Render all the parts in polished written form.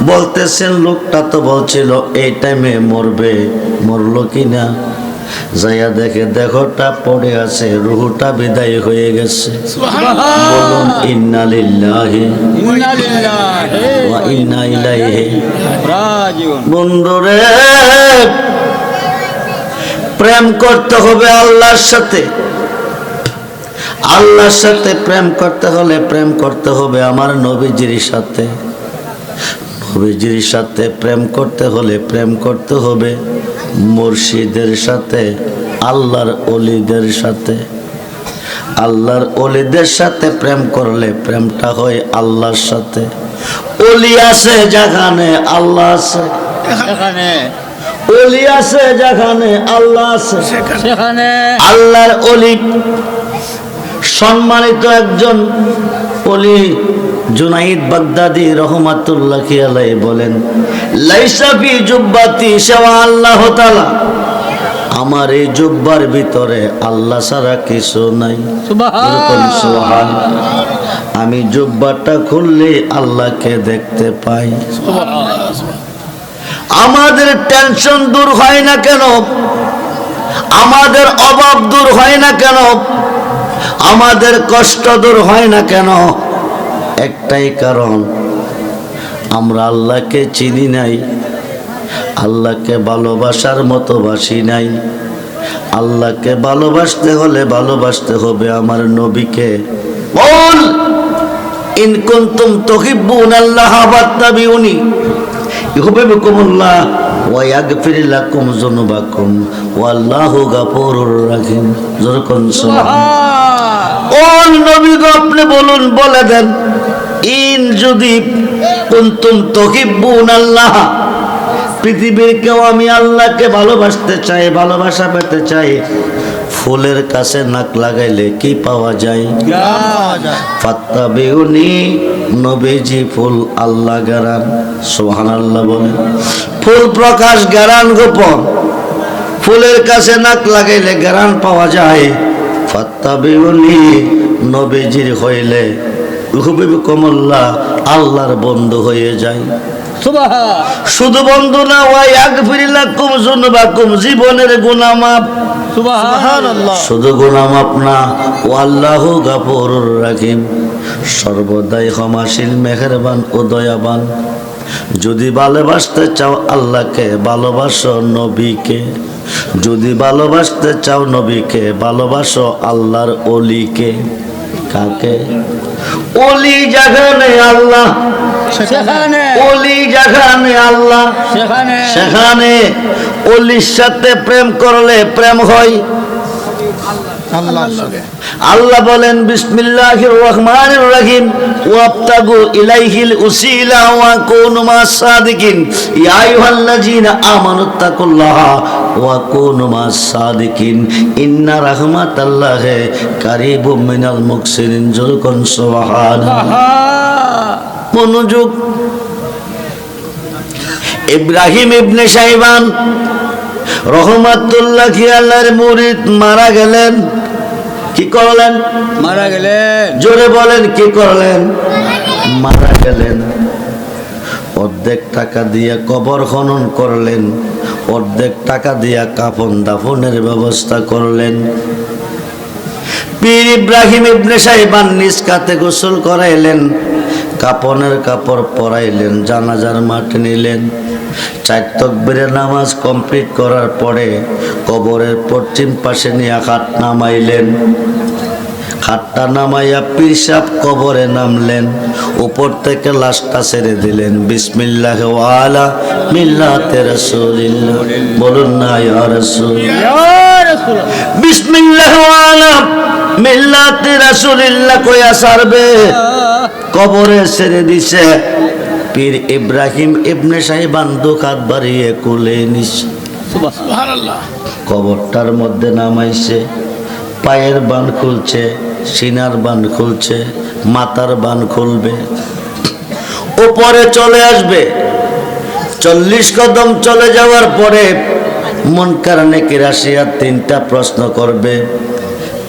বলতেছেন লোকটা তো বলছিল এই টাইমে মরবে, মরলো কিনা? যাইয়া দেখে দেহটা পড়ে আছে, রুহটা বিদায় হয়ে গেছে। বলুন ইন্না লিল্লাহি ওয়া ইন্না ইলাইহি রাজিউন। বন্ধুরে, প্রেম করতে হবে আল্লাহর সাথে। আল্লাহর সাথে প্রেম করতে হলে প্রেম করতে হবে আমার নবীজির সাথে। নবীজির সাথে প্রেম করতে হলে প্রেম করতে হবে মুর্শিদের সাথে, আল্লাহর ওলিদের সাথে। আল্লাহর ওলিদের সাথে প্রেম করলে প্রেমটা হয় আল্লাহর সাথে। ওলি আছে যেখানে আল্লাহ আছে, ওলি আছে যেখানে আল্লাহ আছে সেখানে। আল্লাহর ওলি সম্মানিত একজন ওলি জুনাইদ বাগদাদি রহমাতুল্লাহ আলাইহি বলেন, লাইসা ফি জুব্বাতি শাওয়া আল্লাহ তাআলা, আমার এই জুব্বার ভিতরে আল্লাহ ছাড়া কিছু নাই। সুবহান। আমি জুব্বাটা খুললে আল্লাহকে দেখতে পাই। আমাদের টেনশন দূর হয় না কেন? আমাদের অভাব দূর হয় না কেন? আমাদের কষ্ট দূর হয় না কেন? একটাই কারণ, আমরা আল্লাহকে চিনি নাই, আল্লাহকে ভালোবাসার মতো বাসি নাই। আল্লাহকে ভালোবাসতে হলে ভালোবাসতে হবে আমার নবীকে। বল ইন কুনতুম তুহিব্বুনাল্লাহ ফাত্তাবিউনি ইউহিব্বুকুমুল্লাহ ওয়া ইয়াগফির লাকুম যুনুবাকুম ওয়াল্লাহু গাফুরুর রহিম। যখন সুবহান। ও নবী গো, আপনি বলুন, বলে দেন, ইন যদি কুনতুম তুহিব্বুনাল্লাহ, পৃথিবীর কেউ আমি আল্লাহকে ভালোবাসতে চাই, ভালোবাসা পেতে চাই, ফুলের কাছে নাক লাগাইলে কি পাওয়া যায়? ফাত্তাবিউনি, নবীজি ফুল, আল্লাহ গারান। সুবহানাল্লাহ বলেন। ফুল প্রকাশ, গারান গোপন। ফুলের কাছে নাক লাগাইলে গারান পাওয়া যায়। ফাত্তাবিউনি, নবীজির হইলে ইউহিব্বুকুমুল্লাহ, আল্লাহর বন্ধু হয়ে যায়। শুধু বন্ধু না, ওয়া ইয়াগফির লাকুম যুনুবাকুম, জীবনের গুনাহ মাফ। সুবহানাল্লাহ। শুধু গুনাহ মাফ না, ওয়াল্লাহু গাফুরুর রহিম, সর্বদাই ক্ষমাশীল, মেহেরবান ও দয়াবান। যদি ভালোবাসতে চাও আল্লাহকে, ভালোবাসো নবীকে। যদি ভালোবাসতে চাও নবীকে, ভালোবাসো আল্লাহর ওলিকে। কাকে? ওলি যেখানে আল্লাহ সেখানে, ওলি যেখানে আল্লাহ সেখানে, সেখানে ওলির সাথে প্রেম করলে প্রেম হয় আল্লাহর সাথে। আল্লাহ বলেন বিসমিল্লাহির রহমানির রহিম, ওয়াবতাগু ইলাইহিল উসিলা ওয়া কুনু মাস সাদিকিন, ইয়া আইয়ুহাল্লাযীনা আমানুত্তাকুল্লাহা ওয়া কুনু মাস সাদিকিন, ইন্না রাহমাতাল্লাহি কারীবুম মিনাল মুহসিনিন। যখন সুবহানাল্লাহ। মনোযোগ। ইব্রাহিম ইবনে শাইবান রহমাতুল্লাহ আলাইহির মুরিদ মারা গেলেন। কি করলেন? মারা গেলেন। জোরে বলেন, কি করলেন? মারা গেলেন। অর্ধেক টাকা দিয়ে কবর খনন করলেন, অর্ধেক টাকা দিয়ে কাফন দাফনের ব্যবস্থা করলেন। পীর ইব্রাহিম ইবনে শাইবান নিজ কাতে গোসল করাইলেন, কাপনের কাপড় পরাইলেন, জানাজার মাটি নিলেন। 4 তাকবীরের নামাজ কমপ্লিট করার পরে কবরের পশ্চিম পাশে নিয়ে খাট নামাইলেন। খাটটা নামাইয়া পীর সাহেব কবরে নামলেন, উপর থেকে লাশটা ছেড়ে দিলেন। বিসমিল্লাহ ওয়া আলা মিল্লাতে রাসূলিল্লাহ। বলুন না ইয়া রাসূল, বিসমিল্লাহ ওয়া আলা মিল্লাতে রাসূলিল্লাহ কইয়া সারবে, কবরে ছেড়ে দিছে। পীর ইব্রাহিম ইবনে শাইবান 2 হাত বাড়িয়ে কোলে নিছে। সুবহানাল্লাহ। কবরটার মধ্যে নামাইছে, পায়ের বান খুলছে, সিনার বান খুলছে, মাথার বান খুলবে, উপরে চলে আসবে। 40 কদম চলে যাওয়ার পরে মুনকার নেকির আসিয়া 3টা প্রশ্ন করবে।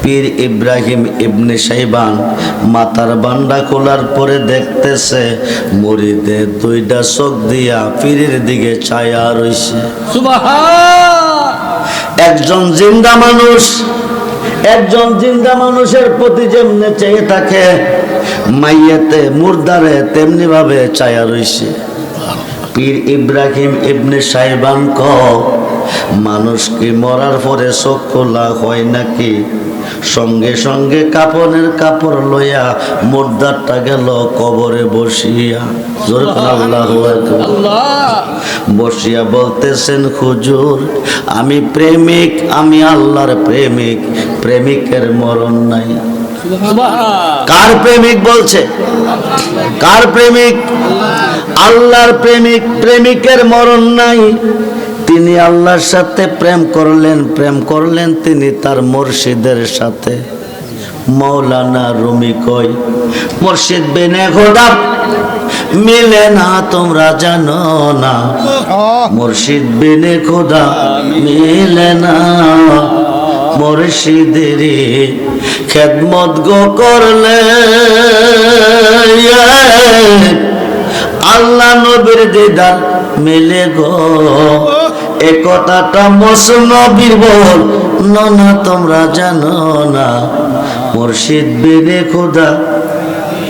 পীর ইব্রাহিম ইবনে শাইবান মাথার বান্ডা খোলার পরে দেখতেছে মুরিদে দুইটা চোখ দিয়া পীরের দিকে ছায়া রইছে। একজন জিন্দা মানুষ, একজন জিন্দা মানুষের প্রতি যেমনে চেয়ে থাকে, মাইয়াতে মুর্দারে তেমনি ভাবে ছায়া রইছে। পীর ইব্রাহিম ইবনে শাইবান মানুষ কি মরার পরে চোখ খোলা হয় নাকি? সঙ্গে সঙ্গে কাপনের কাপড় লইয়া মুর্দারটা গেল কবরে বসিয়া। আল্লাহু আকবার। বসিয়া বলতেছেন, হুজুর আমি প্রেমিক, আমি আল্লাহর প্রেমিক, প্রেমিকের মরণ নাই। কার প্রেমিক বলছে? কার প্রেমিক? আল্লাহর প্রেমিক, প্রেমিকের মরণ নাই। তিনি আল্লাহর সাথে প্রেম করলেন, প্রেম করলেন তিনি তার মুর্শিদের সাথে। মৌলানা রুমি কই, মুর্শিদ বিনে খোদা মিলে না তোমরা জানো না, মুর্শিদ বিনে খোদা মিলে না। মুর্শিদের খেদমত গো করলে আল্লাহ নবীর দিদার মিলে গো। এ কথাটা মসনবীর বল না তোমরা জানো না, মুর্শিদ বিনে খোদা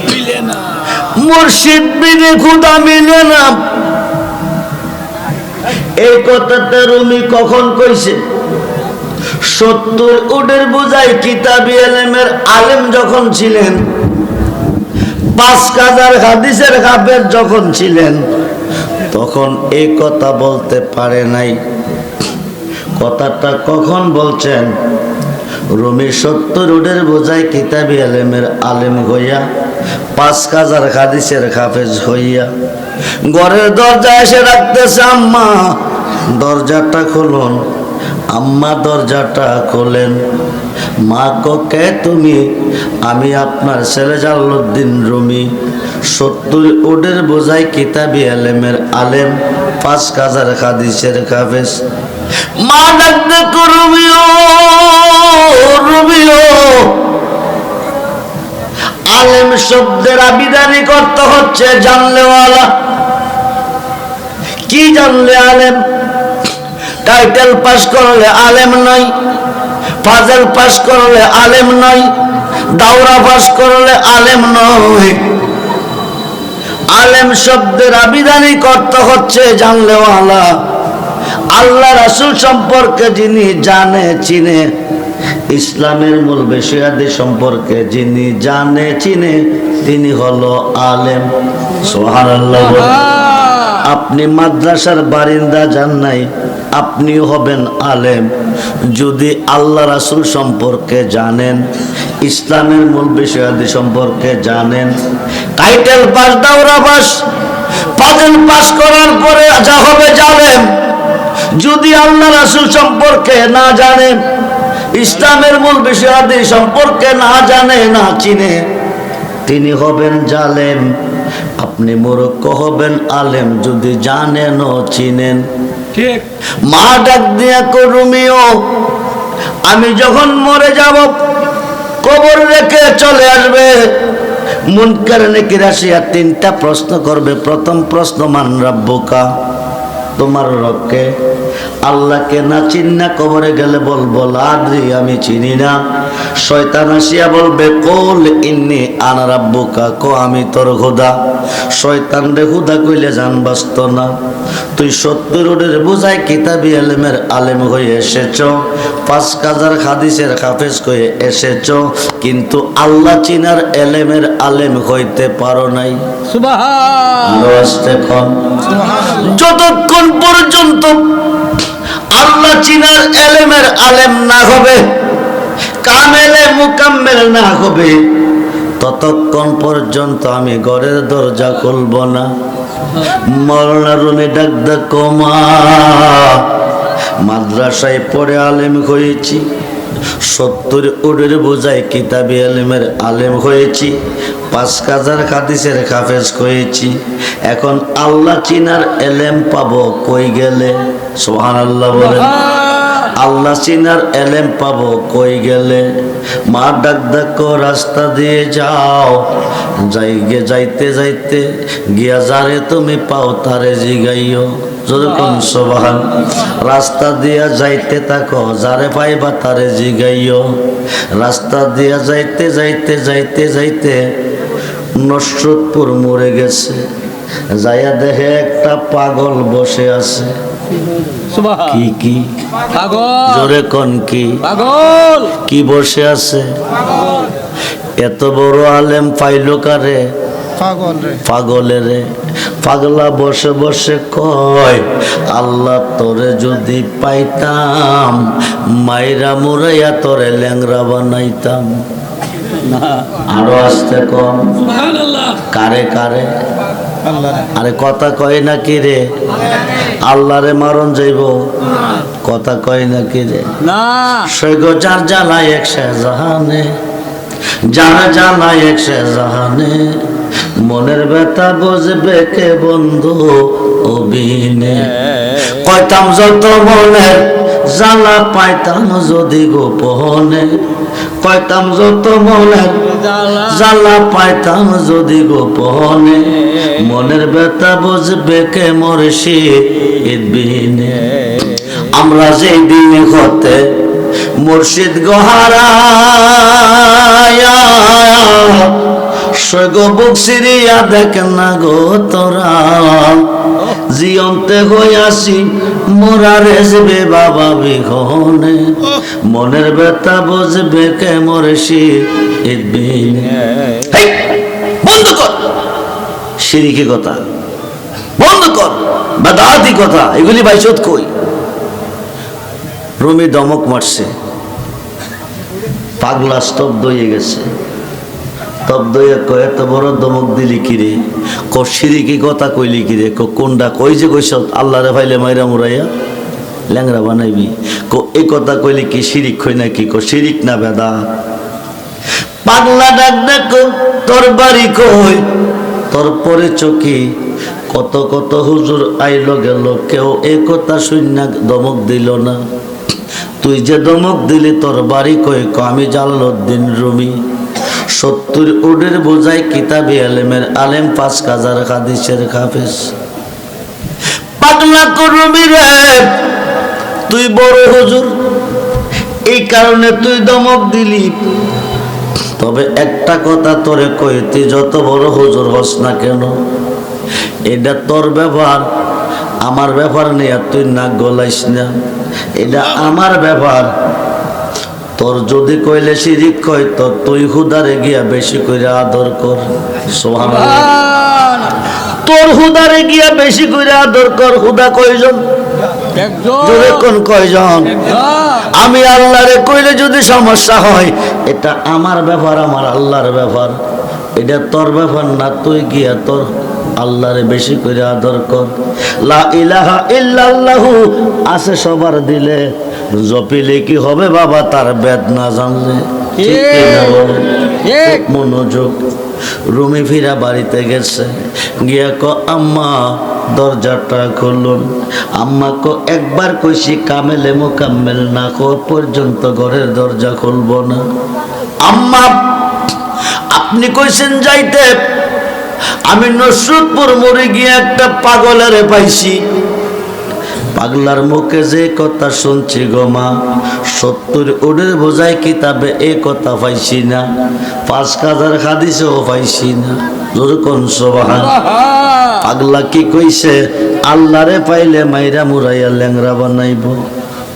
মিলে না, মুর্শিদ বিনে খোদা মিলে না। এই কথাটা রুমি কখন কইছে? 70 উটের বোঝাই কিতাবি ইলমের আলেম যখন ছিলেন, 5000 হাদিসের হাফেজ যখন ছিলেন, তখন এই কথা বলতে পারে নাই। কথাটা কখন বলছেন? রুমি 70 উটের বোঝাই কিতাবি ইলমের আলেম হইয়া, 5000 হাদিসের হাফেজ হইয়া ঘরের দরজা এসে রাখতেছে, আম্মা দরজাটা খুলুন। আম্মা দরজাটা খোলেন। মা কে তুমি? আমি আপনার ছেলে জালালউদ্দিন রুমি, 70 উটের বোঝাই কিতাবি ইলমের আলেম, 5000 হাদিসের হাফেজ। মা ডাকতে রুমিও, রুমিও। আলেম শব্দের আবিধানিক অর্থ হচ্ছে জানলেওয়ালা। কি জানলে আলেম? টাইটেল পাস করলে আলেম নয়, ফাজল পাস করলে আলেম নয়, দাওরা পাস করলে আলেম নয়। আলেম শব্দের আবিধানিক অর্থ হচ্ছে জানলেওয়ালা। আল্লাহ রাসূল সম্পর্কে যিনি জানে চিনে, ইসলামের মূল বিষয়াদি সম্পর্কে যিনি জানে চিনে, তিনি হলো আলেম। সুবহানাল্লাহ। আপনি মাদ্রাসার বারিন্দা যান নাই, আপনিও হবেন আলেম যদি আল্লাহ রাসূল সম্পর্কে জানেন, ইসলামের মূল বিষয়াদি সম্পর্কে জানেন। টাইটেল পাস, দাওরা পাস, ফাজিল পাস করার পরে যা হবে জালেম। যদি আল্লাহ রাসূল সম্পর্কে না জানেন, ইসলামের মূল বিষয়াদি সম্পর্কে না জানে, না চিনে, তিনি হবেন জালেম। আপনি মূর্খ হবেন আলেম যদি জানেন ও চিনেন। ঠিক। মা ডাক দিয়া রুমিও, আমি যখন মরে যাব, কবর রেখে চলে আসবে, মুনকার নাকির আসিয়া 3টা প্রশ্ন করবে। প্রথম প্রশ্ন, মান রাব্বুকা, তোমার রবকে? আল্লাহকে না চিন্না কবরে গেলে বলবো আদ্রি, আমি চিনি না। শয়তান আসিয়া বলবে কুল ইন্নী আনা রাব্বুকা, কো আমি তোর খোদা। শয়তান রে খোদা কইলে জান বাঁচত না। তুই 70 উটের বোঝাই কিতাবি ইলমের আলেম হয়ে এসেছ, 5000 হাদিসের হাফেজ হয়ে এসেছ, কিন্তু আল্লাহ চিনার ইলমের আলেম হইতে পারো নাই। সুবহানাল্লাহ। যতক্ষণ পর্যন্ত আল্লাহ চিনার ইলমের আলেম না হবে, কামেলে মুকাম্মেল না হবে, ততক্ষণ পর্যন্ত আমি ঘরের দরজা খুলব না। মৌলানা রুমি ডাক দেখো, মা মাদ্রাসায় পড়ে আলেম হয়েছি, 70 উটের বোঝাই কিতাবি ইলমের আলেম হয়েছি, 5000 হাদিসের হাফেজ হয়েছি, এখন আল্লাহ চিনার ইলম পাবো কই গেলে? সুবহানাল্লাহ বলেন। আল্লাহ চিনার এলেম পাবো কই গেলে? মা ডাক ডাক রাস্তা দিয়ে যাও, যাইতে যাইতে গিয়া যারে তুমি পাও তারে জিগাইও। যখন সুবহান, রাস্তা দিয়া যাইতে থাকো, যারে পাইবা তারে জিগাইও। রাস্তা দিয়া যাইতে যাইতে যাইতে যাইতে নসরতপুর মরে গেছে, যাইয়া দেখে একটা পাগল বসে আছে। কি কি পাগল? জোরে কোন কি পাগল? কি বসে আছে? এত বড় আলেম পাইলো কারে? পাগলেরে। পাগলা বসে বসে কয়, আল্লাহ তোরে যদি পাইতাম, মাইরা মুরাইয়া তোরে ল্যাংরা বানাইতাম। আরো আসতে কম। কারে কারে? আরে কথা কয় না কি রে? আল্লাহরে মারণ যাইব, কথা কয় না কি রে? না। সৈগ যার জ্বালায় একশে জাহানে, যারা জ্বালায় একশে জাহানে, মনের ব্যথা বুঝবে কে বন্ধু অবিনে। কইতাম যত মনের জ্বালা পাইতাম যদি গোপনে, কইতাম যত মনের জ্বালা পাইতাম যদি গোপনে, মনের ব্যথা বুঝবে কে মুর্শিদ বিনে। আমরা যেই দিন হতে মুর্শিদ গোহারায়া, সৈগ বুক সিরিয়া দেখ না গো তোরা, জিয়ন্তে হইয়াছি মোরা রেজবে বাবা বিঘনে, মনের ব্যথা বুঝবে কে মুর্শিদ বিনে। বন্ধ কর শিরকি কথা, বন্ধ কর বেদাতি কথা, এগুলি বাইশত কই? রুমি দমক মারছে, পাগলা স্তব্ধ হয়ে গেছে। স্তব্ধ হয়ে কয়, এত বড় দমক দিলি কিরে? শিরিকি কথা কইলি কিরে? কোনটা? কই যে কইস আল্লাহরে ভাইলে মাইরা মুরাইয়া ল্যাংরা বানাইবি। এই কথা কইলি কি শিরিক কই নাকি? শিরিক না বেদা। পাগলা ডাক ডাক, তোর বাড়ি কই? তোর পরে চকি কত কত হুজুর আইলো গেল, কেউ এই কথা শুনে দমক দিল না। তুই যে দমক দিলি তোর বাড়ি কই? আমি জালালউদ্দিন রুমি, 70 উডের বোঝাই কিতাবে আলেমের আলেম, 5000 হাদিসের হাফেজ। পাগলা রুমি রে, তুই বড় হুজুর, এই কারণে তুই দমক দিলি। তবে একটা কথা তোরে কই, তুই যত বড় হুজুর হস না কেন, এটা তোর ব্যাপার, আমার ব্যাপার নিয়ে তুই নাক গলাইস না। এটা আমার ব্যাপার। তোর যদি কইলে শিরিক কই, তো তুই হুদারে গিয়া বেশি করে আদর কর। সুবহানাল্লাহ। তোর হুদারে গিয়া বেশি করে আদর কর। হুদা কয়জন? জোরে কোন কয়জন? আমি আল্লাহরে কইলে যদি সমস্যা হয়, এটা আমার ব্যাপার, আমার আল্লাহর ব্যাপার। এটা তোর ব্যাপার না। তুই গিয়া তোর আল্লাহরে বেশি করে আদর কর। লা ইলাহা ইল্লাল্লাহু আছে সবার দিলে, জপিলে কি হবে বাবা তার বেদ না জানলে? মনোযোগ। রুমি ফিরা বাড়িতে গেছে, গিয়া ক আম্মা দরজাটা খুলুন। আম্মা কো একবার কইছি কামেলে মুকাম্মেল না হওয়া পর্যন্ত ঘরের দরজা খুলবো না। আম্মা আপনি কইছেন যাইতে, আমি নসরতপুর মোড়ে গিয়ে একটা পাগলের পাইছি। পাগলার মুখে যে কথা শুনছি গো মা, 70 উডের বোঝাই কিতাবে এ কথা পাইছি না, 5000 হাদিসেও পাইছি না। জোরে কোন সুবহান। পাগলা কি কইছে? আল্লাহরে পাইলে মাইরা মুরাইয়া ল্যাংরা বানাইব।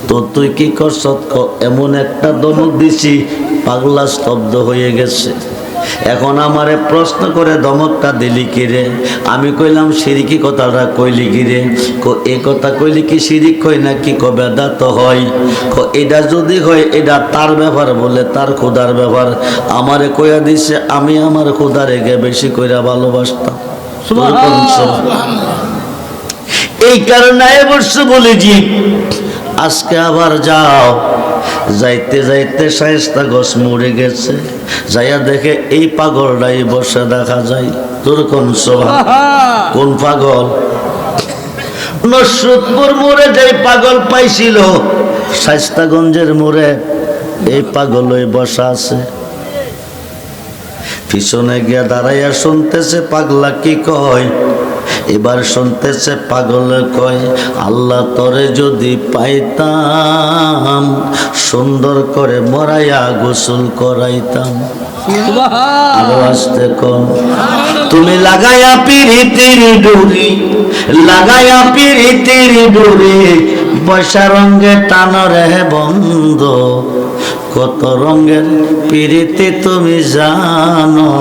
তো তুই কি করছ? এমন একটা দমক দিছি, পাগলা স্তব্ধ হয়ে গেছে। এখন আমারে প্রশ্ন করে দমকটা দিলি কিরে? আমি কইলাম শিরিকি কথাটা কইলি কিরে? এ কথা কইলি কি শিরিক হয় নাকি? বেদা তো হয়। এটা যদি হয় এটা তার ব্যাপার, বলে তার খোদার ব্যাপার। আমারে কইয়া দিছে, আমি আমার খোদারে গে বেশি কইরা ভালোবাসতাম। এই কারণে বসে বলেছি আজকে আবার যাও। যাইতে যাইতে শায়েস্তা গছ মরে গেছে, যাইয়া দেখে এই পাগলটাই বসে দেখা যায়। তোর কোন সভা? কোন পাগল? নসরতপুর মোড়ে যেই পাগল পাইছিল, শায়েস্তাগঞ্জের মোড়ে এই পাগল ওই বসা আছে, পিছনে গিয়া দাঁড়াইয়া শুনতেছে পাগলা কি কয়। এবার শুনতেছে পাগল কয়, আল্লাহ তরে যদি পাইতাম সুন্দর করে মরাইয়া গোসল করাইতাম। আরো আসতে কম, তুমি লাগাইয়া পিরিতির ডুরি, লাগাইয়া পিরিতির ডুরি, বৈশা রঙে টানো রে বন্ধ, কত রঙের পিরিতি তুমি জানো।